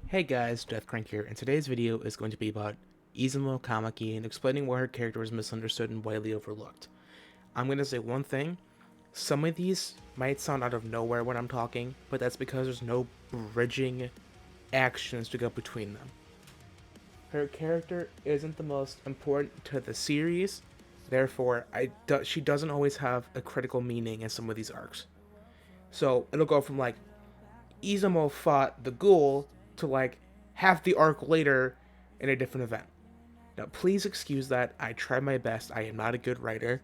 Hey guys, Deathcrank here, and today's video is going to be about Izumo Kamiki and explaining why her character was misunderstood and widely overlooked. I'm going to say one thing, some of these might sound out of nowhere when I'm talking, but that's because there's no bridging actions to go between them. Her character isn't the most important to the series, therefore she doesn't always have a critical meaning in some of these arcs. So it'll go from like, Izumo fought the ghoul to like half the arc later in a different event. Now, please excuse that. I tried my best. I am not a good writer.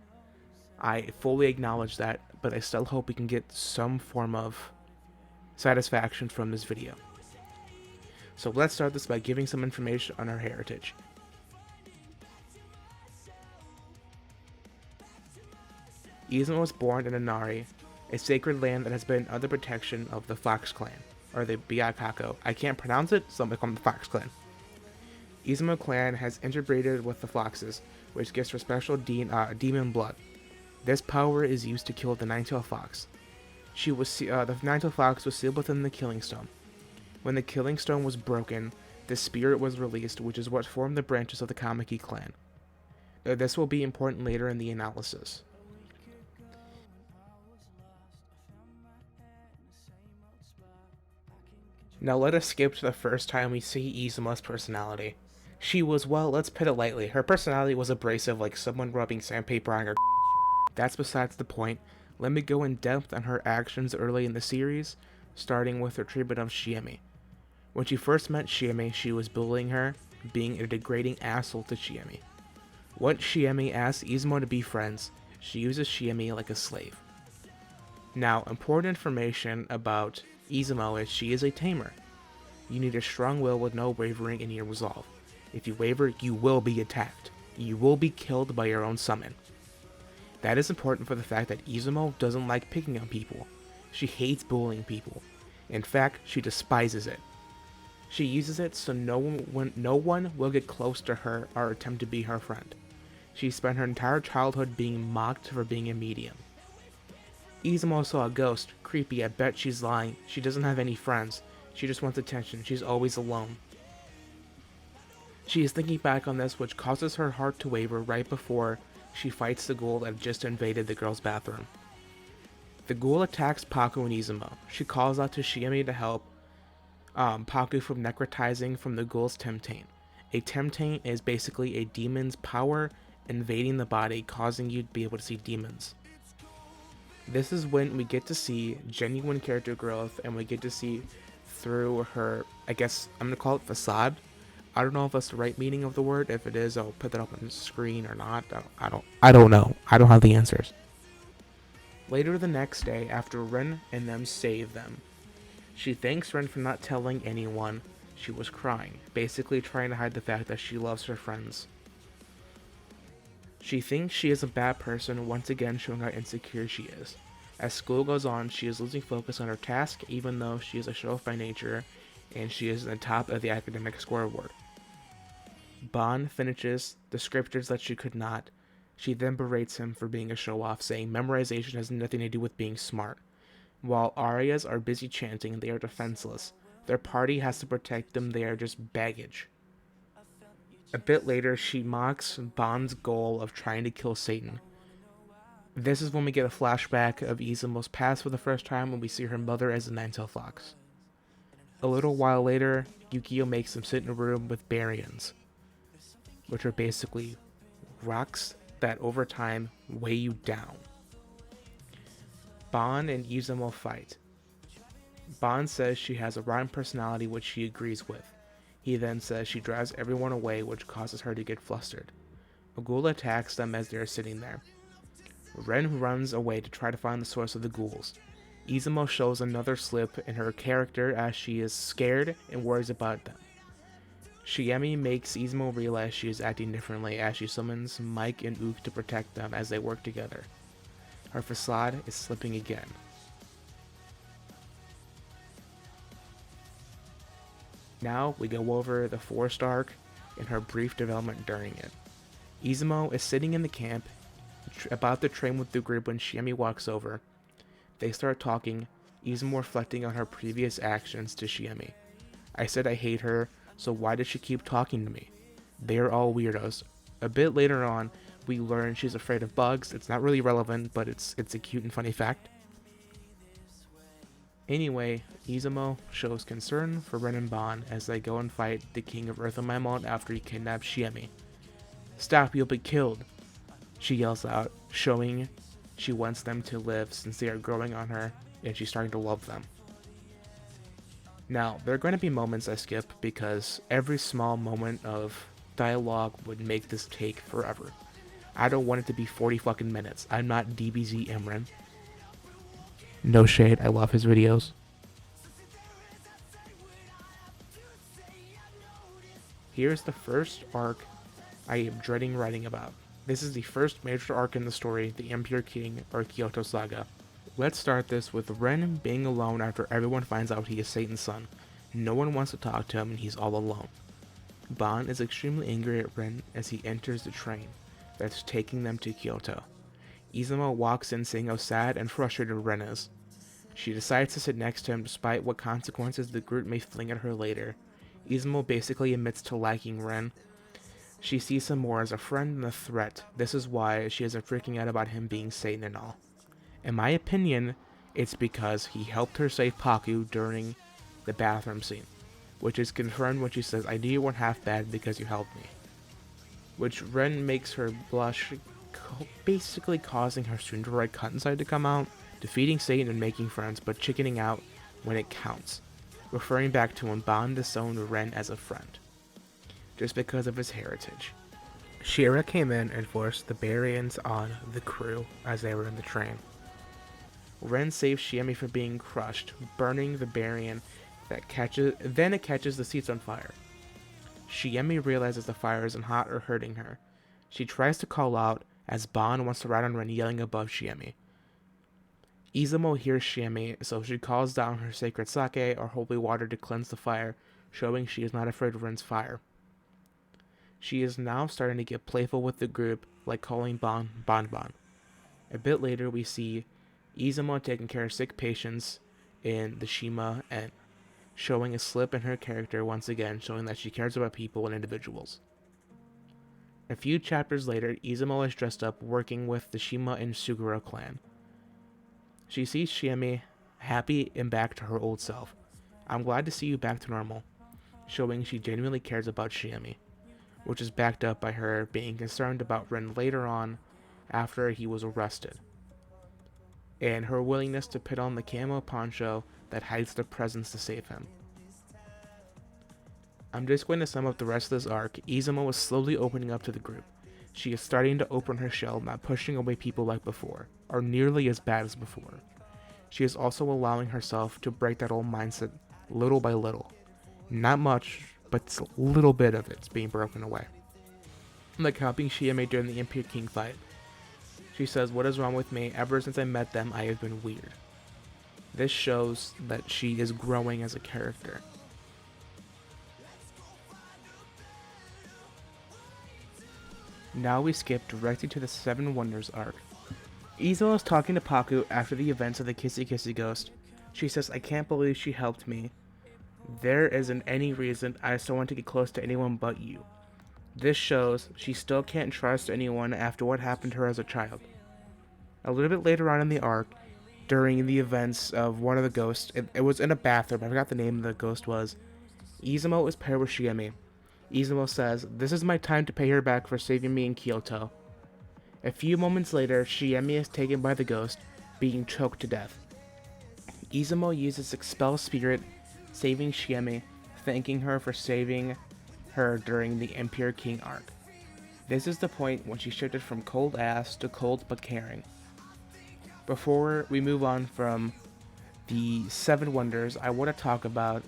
I fully acknowledge that, but I still hope we can get some form of satisfaction from this video. So let's start this by giving some information on her heritage. Izumo was born in Inari, a sacred land that has been under protection of the Fox Clan, or the Byakuya. I can't pronounce it, so I'm going to call them the Fox Clan. Izumo clan has interbreeded with the Foxes, which gives her special demon blood. This power is used to kill the Nine-Tailed Fox. The Nine-Tailed Fox was sealed within the Killing Stone. When the Killing Stone was broken, the spirit was released, which is what formed the branches of the Kamiki clan. This will be important later in the analysis. Now let us skip to the first time we see Izumo's personality. She was, well, let's put it lightly, her personality was abrasive like someone rubbing sandpaper on her. That's besides the point. Let me go in depth on her actions early in the series, starting with her treatment of Shiami. When she first met Shiami, she was bullying her, being a degrading asshole to Shiami. Once Shiami asks Izumo to be friends, she uses Shiami like a slave. Now, important information about Izumo is she is a tamer. You need a strong will with no wavering in your resolve. If you waver, you will be attacked. You will be killed by your own summon. That is important for the fact that Izumo doesn't like picking on people. She hates bullying people. In fact, she despises it. She uses it so no one will get close to her or attempt to be her friend. She spent her entire childhood being mocked for being a medium. Izumo saw a ghost. Creepy, I bet she's lying. She doesn't have any friends. She just wants attention. She's always alone. She is thinking back on this, which causes her heart to waver right before she fights the ghoul that just invaded the girl's bathroom. The ghoul attacks Paku and Izumo. She calls out to Shiami to help Paku from necrotizing from the ghoul's temptaint. A temptaint is basically a demon's power invading the body, causing you to be able to see demons. This is when we get to see genuine character growth, and we get to see through her, I guess I'm going to call it facade. I don't know if that's the right meaning of the word. If it is, I'll put that up on the screen or not. I don't know. I don't have the answers. Later the next day, after Ren and them save them, she thanks Ren for not telling anyone she was crying, basically trying to hide the fact that she loves her friends. She thinks she is a bad person, once again showing how insecure she is. As school goes on, she is losing focus on her task, even though she is a show-off by nature, and she is in the top of the academic scoreboard. Bon finishes the scriptures that she could not. She then berates him for being a show-off, saying memorization has nothing to do with being smart. While Aryas are busy chanting, they are defenseless. Their party has to protect them, they are just baggage. A bit later, she mocks Bon's goal of trying to kill Satan. This is when we get a flashback of Izumo's past for the first time when we see her mother as a Nine-Tailed Fox. A little while later, Yukio makes them sit in a room with baryons, which are basically rocks that over time weigh you down. Bon and Izumo fight. Bon says she has a rotten personality, which she agrees with. He then says she drives everyone away, which causes her to get flustered. A ghoul attacks them as they are sitting there. Ren runs away to try to find the source of the ghouls. Izumo shows another slip in her character as she is scared and worries about them. Shiami makes Izumo realize she is acting differently as she summons Mike and Ook to protect them as they work together. Her facade is slipping again. Now we go over the forest arc and her brief development during it. Izumo is sitting in the camp, about to train with the group when Shiami walks over. They start talking, Izumo reflecting on her previous actions to Shiami. I said I hate her, so why did she keep talking to me? They're all weirdos. A bit later on, we learn she's afraid of bugs. It's not really relevant, but it's a cute and funny fact. Anyway, Izumo shows concern for Ren and Ban as they go and fight the king of Earth and Maimon after he kidnaps Shiami. "Stop, you'll be killed," she yells out, showing she wants them to live since they are growing on her and she's starting to love them. Now, there are going to be moments I skip because every small moment of dialogue would make this take forever. I don't want it to be 40 fucking minutes. I'm not DBZ Imran. No shade, I love his videos. Here's the first arc I am dreading writing about. This is the first major arc in the story, the Impure King or Kyoto Saga. Let's start this with Ren being alone after everyone finds out he is Satan's son. No one wants to talk to him and he's all alone. Ban is extremely angry at Ren as he enters the train that's taking them to Kyoto. Izumo walks in saying how sad and frustrated Ren is. She decides to sit next to him despite what consequences the group may fling at her later. Izumo basically admits to liking Ren. She sees him more as a friend than a threat. This is why she isn't freaking out about him being Satan and all. In my opinion, it's because he helped her save Paku during the bathroom scene, which is confirmed when she says, "I knew you weren't half bad because you helped me." Which Ren makes her blush, basically causing her Tsundere cut inside to come out, defeating Satan and making friends, but chickening out when it counts, referring back to when Ban disowned Ren as a friend, just because of his heritage. Shira came in and forced the Barians on the crew as they were in the train. Ren saves Shiami from being crushed, burning the Barian that catches the seats on fire. Shiami realizes the fire isn't hot or hurting her. She tries to call out as Ban wants to ride on Ren, yelling above Shiami. Izumo hears Shiami, so she calls down her sacred sake or holy water to cleanse the fire, showing she is not afraid of Ren's fire. She is now starting to get playful with the group, like calling Ban Ban Ban. A bit later, we see Izumo taking care of sick patients in the Shima and showing a slip in her character once again, showing that she cares about people and individuals. A few chapters later, Izumo is dressed up working with the Shima and Suguro clan. She sees Shiami happy and back to her old self. "I'm glad to see you back to normal," showing she genuinely cares about Shiami, which is backed up by her being concerned about Ren later on after he was arrested, and her willingness to put on the camo poncho that hides the presence to save him. I'm just going to sum up the rest of this arc. Izumo is slowly opening up to the group. She is starting to open her shell, not pushing away people like before, or nearly as bad as before. She is also allowing herself to break that old mindset little by little. Not much, but a little bit of it's being broken away. Like helping Shiami during the Impure King fight. She says, "What is wrong with me? Ever since I met them, I have been weird." This shows that she is growing as a character. Now we skip directly to the Seven Wonders arc. Izumo is talking to Paku after the events of the Kissy Kissy Ghost. She says, "I can't believe she helped me. There isn't any reason I still want to get close to anyone but you." This shows she still can't trust anyone after what happened to her as a child. A little bit later on in the arc, during the events of one of the ghosts, it was in a bathroom, I forgot the name of the ghost was, Izumo is paired with Shiami. Izumo says, "This is my time to pay her back for saving me in Kyoto." A few moments later, Shiami is taken by the ghost, being choked to death. Izumo uses Expel Spirit, saving Shiami, thanking her for saving her during the Impure King arc. This is the point when she shifted from cold ass to cold but caring. Before we move on from the Seven Wonders, I want to talk about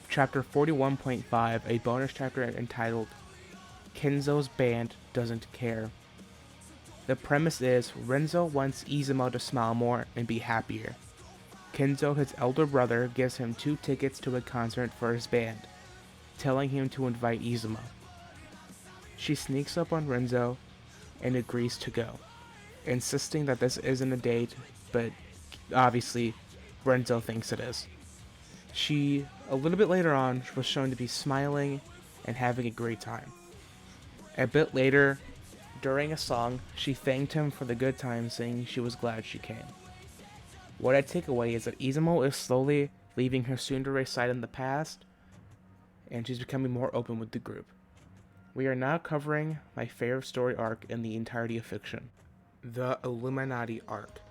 Chapter 41.5, a bonus chapter entitled Kenzo's Band Doesn't Care. The premise is Renzo wants Izumo to smile more and be happier. Kenzo, his elder brother, gives him 2 tickets to a concert for his band, telling him to invite Izumo. She sneaks up on Renzo and agrees to go, insisting that this isn't a date, but obviously Renzo thinks it is. She A little bit later on, she was shown to be smiling and having a great time. A bit later, during a song, she thanked him for the good times, saying she was glad she came. What I take away is that Izumo is slowly leaving her tsundere side in the past, and she's becoming more open with the group. We are now covering my favorite story arc in the entirety of fiction, the Illuminati Arc.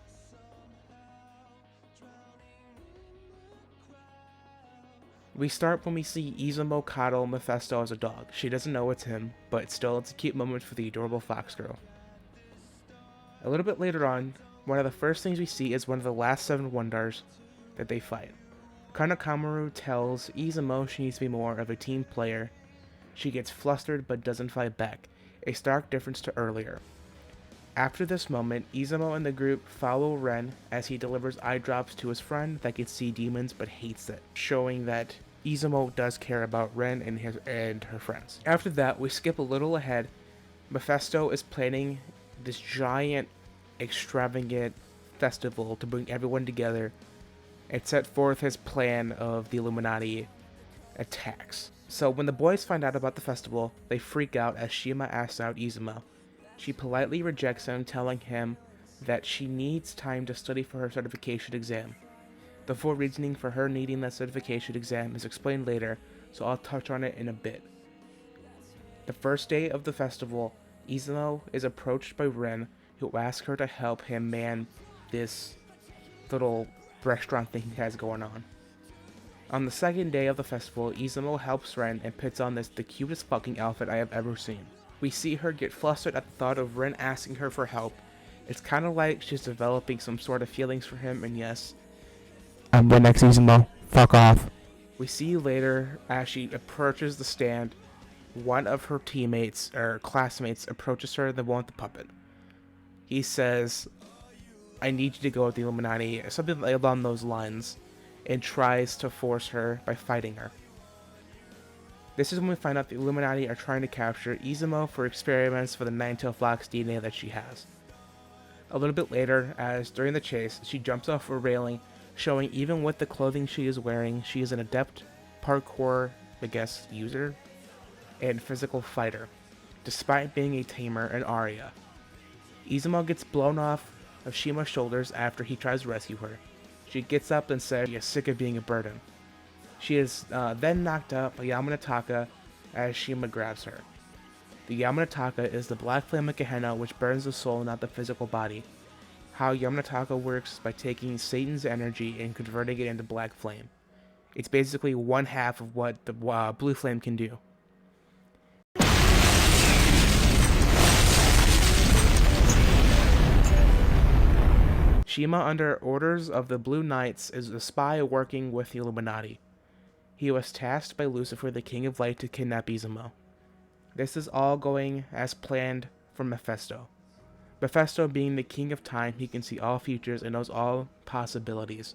We start when we see Izumo coddle Mephisto as a dog. She doesn't know it's him, but still it's a cute moment for the adorable fox girl. A little bit later on, one of the first things we see is one of the last 7 wonders that they fight. Kanekamaru tells Izumo she needs to be more of a team player. She gets flustered but doesn't fight back, a stark difference to earlier. After this moment, Izumo and the group follow Ren as he delivers eye drops to his friend that can see demons but hates it, showing that Izumo does care about Ren and her friends. After that, we skip a little ahead. Mephisto is planning this giant, extravagant festival to bring everyone together and set forth his plan of the Illuminati attacks. So when the boys find out about the festival, they freak out as Shima asks out Izumo. She politely rejects him, telling him that she needs time to study for her certification exam. The full reasoning for her needing that certification exam is explained later, so I'll touch on it in a bit. The first day of the festival, Izumo is approached by Ren, who asks her to help him man this little restaurant thing he has going on. On the second day of the festival, Izumo helps Ren and puts on the cutest fucking outfit I have ever seen. We see her get flustered at the thought of Ren asking her for help. It's kind of like she's developing some sort of feelings for him, and yes, I'm the next Izumo. Fuck off. We see later as she approaches the stand, one of her teammates or classmates approaches her, the one with the puppet. He says, I need you to go with the Illuminati, something along those lines, and tries to force her by fighting her. This is when we find out the Illuminati are trying to capture Izumo for experiments for the Nine-Tailed Fox DNA that she has. A little bit later, as during the chase, she jumps off a railing, showing even with the clothing she is wearing, she is an adept parkour, user, and physical fighter, despite being a tamer and Arya. Izumo gets blown off of Shima's shoulders after he tries to rescue her. She gets up and says she is sick of being a burden. She is then knocked out by Yamanataka as Shima grabs her. The Yamanataka is the black flame of Gehenna which burns the soul, not the physical body. How Yamanataka works is by taking Satan's energy and converting it into black flame. It's basically one half of what the blue flame can do. Shima, under orders of the Blue Knights, is a spy working with the Illuminati. He was tasked by Lucifer, the King of Light, to kidnap Izumo. This is all going as planned for Mephisto. Mephisto being the king of time, he can see all futures and knows all possibilities,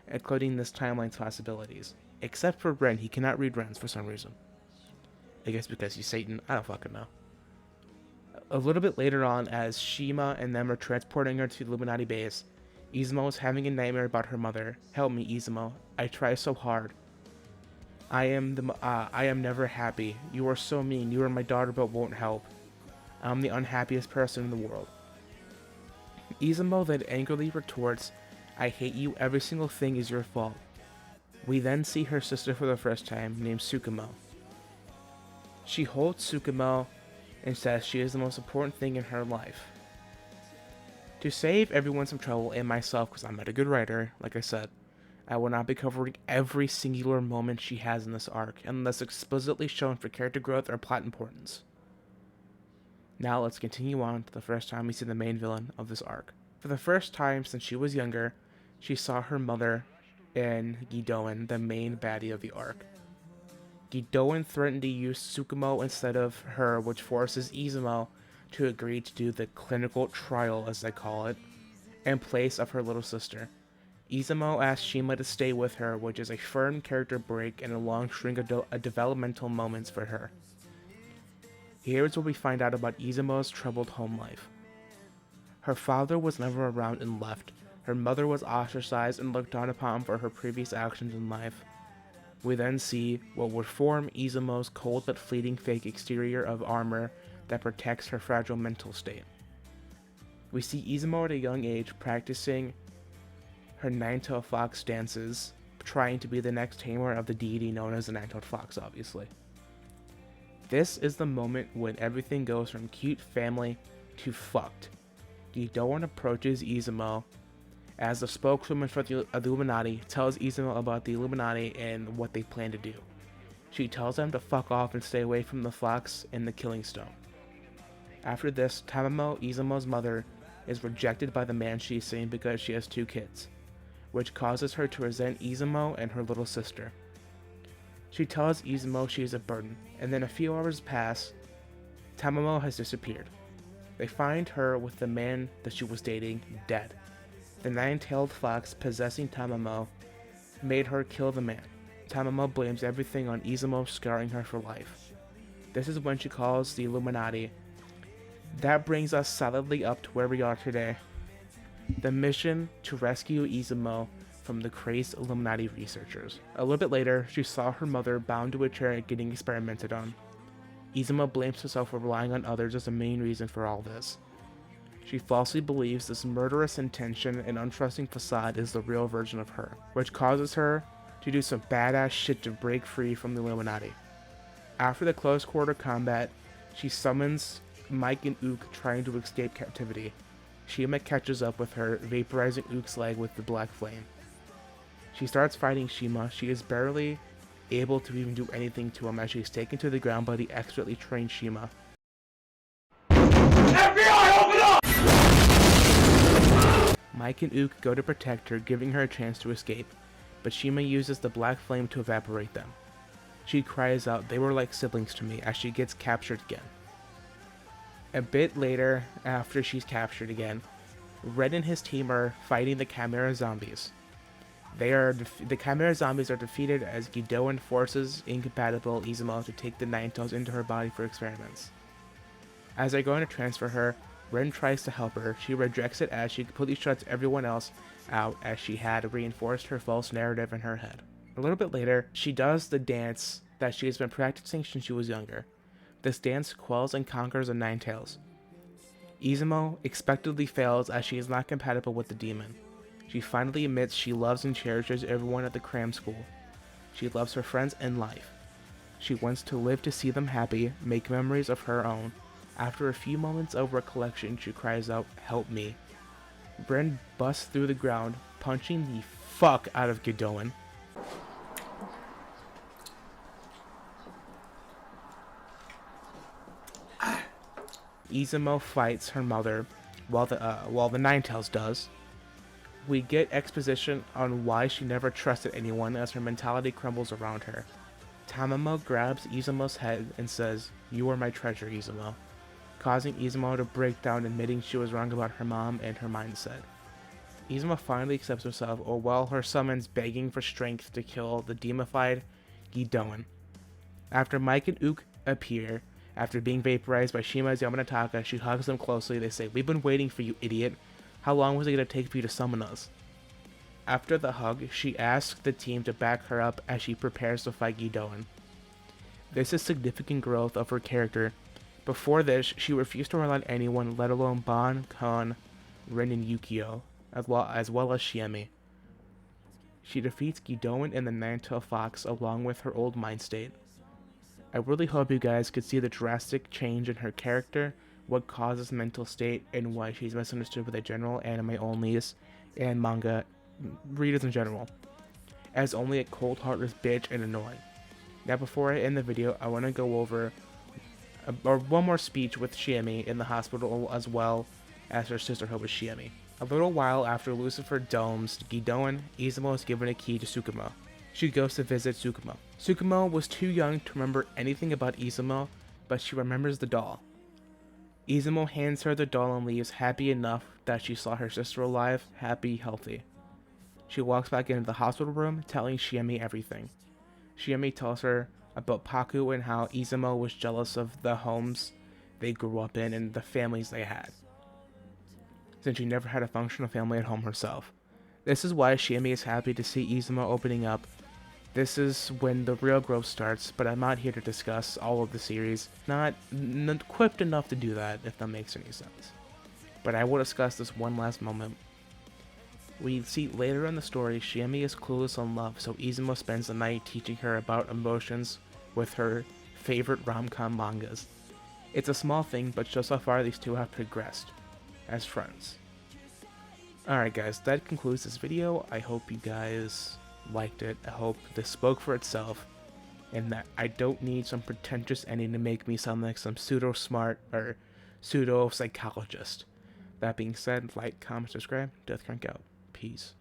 including this timeline's possibilities. Except for Ren, he cannot read Ren's for some reason. I guess because he's Satan, I don't fucking know. A little bit later on, as Shima and them are transporting her to the Illuminati base, Izumo is having a nightmare about her mother. Help me, Izumo. I try so hard. I am never happy. You are so mean. You are my daughter but won't help. I'm the unhappiest person in the world. Izumo then angrily retorts, I hate you. Every single thing is your fault. We then see her sister for the first time, named Tsukumo. She holds Tsukumo and says she is the most important thing in her life. To save everyone some trouble and myself, because I'm not a good writer, like I said, I will not be covering every singular moment she has in this arc, unless explicitly shown for character growth or plot importance. Now let's continue on to the first time we see the main villain of this arc. For the first time since she was younger, she saw her mother in Gidoen, the main baddie of the arc. Gidoen threatened to use Tsukumo instead of her, which forces Izumo to agree to do the clinical trial, as they call it, in place of her little sister. Izumo asks Shima to stay with her, which is a firm character break and a long string of developmental moments for her. Here's where we find out about Izumo's troubled home life. Her father was never around and left. Her mother was ostracized and looked down upon for her previous actions in life. We then see what would form Izumo's cold but fleeting fake exterior of armor that protects her fragile mental state. We see Izumo at a young age practicing her nine-tailed fox dances, trying to be the next tamer of the deity known as the nine-tailed fox, obviously. This is the moment when everything goes from cute family to fucked. Gidoan approaches Izumo as the spokeswoman for the Illuminati tells Izumo about the Illuminati and what they plan to do. She tells him to fuck off and stay away from the fox and the killing stone. After this, Tamamo, Izumo's mother, is rejected by the man she's seeing because she has 2 kids, which causes her to resent Izumo and her little sister. She tells Izumo she is a burden, and then a few hours pass. Tamamo has disappeared. They find her with the man that she was dating dead. The nine-tailed fox possessing Tamamo made her kill the man. Tamamo blames everything on Izumo, scarring her for life. This is when she calls the Illuminati. That brings us solidly up to where we are today. The mission to rescue Izumo from the crazed Illuminati researchers. A little bit later, she saw her mother bound to a chair getting experimented on. Izumo blames herself for relying on others as the main reason for all this. She falsely believes this murderous intention and untrusting facade is the real version of her, which causes her to do some badass shit to break free from the Illuminati. After the close quarter combat, she summons Mike and Ook trying to escape captivity. Shima catches up with her, vaporizing Ook's leg with the black flame. She starts fighting Shima. She is barely able to even do anything to him as she is taken to the ground by the expertly trained Shima. FBI, open up! Mike and Ook go to protect her, giving her a chance to escape, but Shima uses the black flame to evaporate them. She cries out, "They were like siblings to me," as she gets captured again. A bit later, after she's captured again, Red and his team are fighting the Chimera zombies. The Chimera zombies are defeated as Gidoan forces incompatible Izumo to take the Nine-Tails into her body for experiments. As they're going to transfer her, Ren tries to help her. She rejects it as she completely shuts everyone else out as she had reinforced her false narrative in her head. A little bit later, she does the dance that she has been practicing since she was younger. This dance quells and conquers the Nine-Tails. Izumo expectedly fails as she is not compatible with the demon. She finally admits she loves and cherishes everyone at the cram school. She loves her friends and life. She wants to live to see them happy, make memories of her own. After a few moments of recollection, she cries out, "Help me." Bren busts through the ground, punching the fuck out of Gidoan. Izumo fights her mother while the Nine-Tails does. We get exposition on why she never trusted anyone as her mentality crumbles around her. Tamamo grabs Izumo's head and says, "You are my treasure, Izumo," causing Izumo to break down, admitting she was wrong about her mom and her mindset. Izumo finally accepts herself, or while her summons begging for strength to kill the demonified Gidoan. After Mike and Ook appear, after being vaporized by Shima's Yamanataka, she hugs them closely. They say, "We've been waiting for you, idiot. How long was it going to take for you to summon us?" After the hug, she asks the team to back her up as she prepares to fight Gidoan. This is significant growth of her character. Before this, she refused to rely on anyone, let alone Ban, Kon, Rin, and Yukio, as well as Shiami. She defeats Gidoan and the Nine-Tailed Fox along with her old mind state. I really hope you guys could see the drastic change in her character, what causes mental state, and why she's misunderstood by the general anime onlys and manga readers in general, as only a cold heartless bitch and annoying. Now before I end the video, I want to go over one more speech with Shiami in the hospital, as well as her sisterhood with Shiami. A little while after Lucifer domes Gidoan, Izumo is given a key to Tsukumo. She goes to visit Tsukumo. Tsukumo was too young to remember anything about Izumo, but she remembers the doll. Izumo hands her the doll and leaves, happy enough that she saw her sister alive, happy, healthy. She walks back into the hospital room, telling Shiami everything. Shiami tells her about Paku and how Izumo was jealous of the homes they grew up in and the families they had, since she never had a functional family at home herself. This is why Shiami is happy to see Izumo opening up This is when the real growth starts, but I'm not here to discuss all of the series. Not equipped enough to do that, if that makes any sense. But I will discuss this one last moment. We see later in the story, Shiami is clueless on love, so Izumo spends the night teaching her about emotions with her favorite rom-com mangas. It's a small thing, but shows how far these two have progressed as friends. Alright guys, that concludes this video. I hope you guys liked it. I hope this spoke for itself, and that I don't need some pretentious ending to make me sound like some pseudo-smart or pseudo-psychologist. That being said, like, comment, subscribe, Death Crank out. Peace.